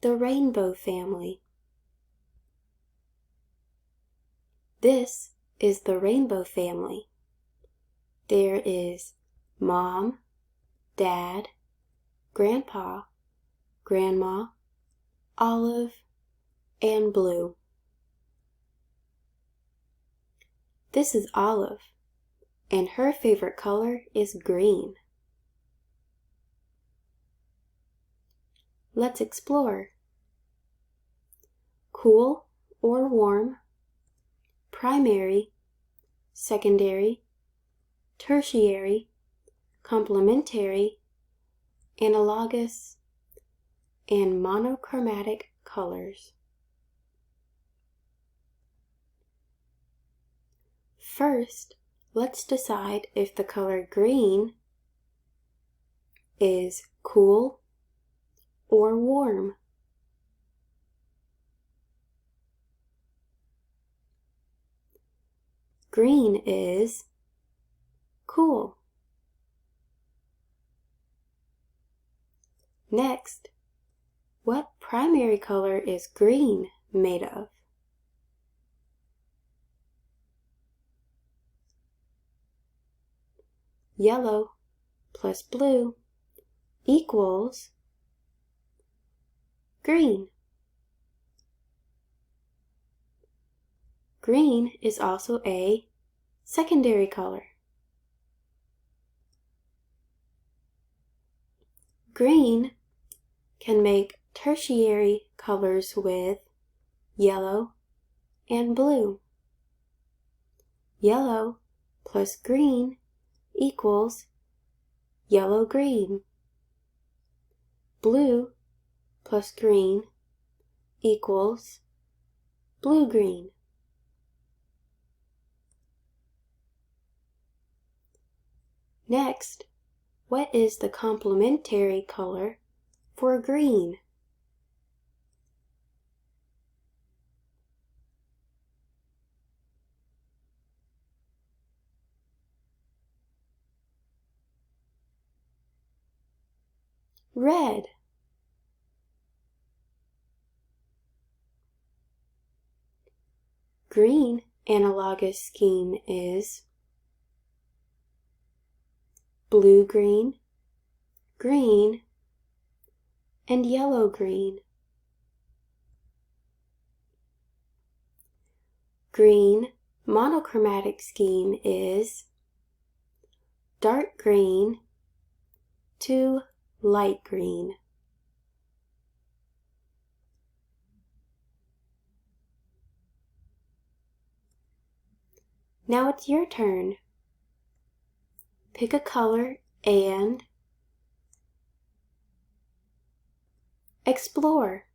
the rainbow family. This is the rainbow family. There is Mom, Dad, Grandpa, Grandma, Olive, and Blue. This is Olive, and her favorite color is green. Let's explore. Cool or warm, primary, secondary, tertiary, complementary, analogous, and monochromatic colors. First, let's decide if the color green is cool or warm. Green is cool. Next, what primary color is green made of? Yellow plus blue equals green. Green is also a secondary color. Green can make tertiary colors with yellow and blue. Yellow plus green equals yellow-green. Blue plus green equals blue-green. Next, what is the complementary color for green? Red. Green analogous scheme is blue-green, green, and yellow-green. Green monochromatic scheme is dark green to light green. Now it's your turn. Pick a color and explore.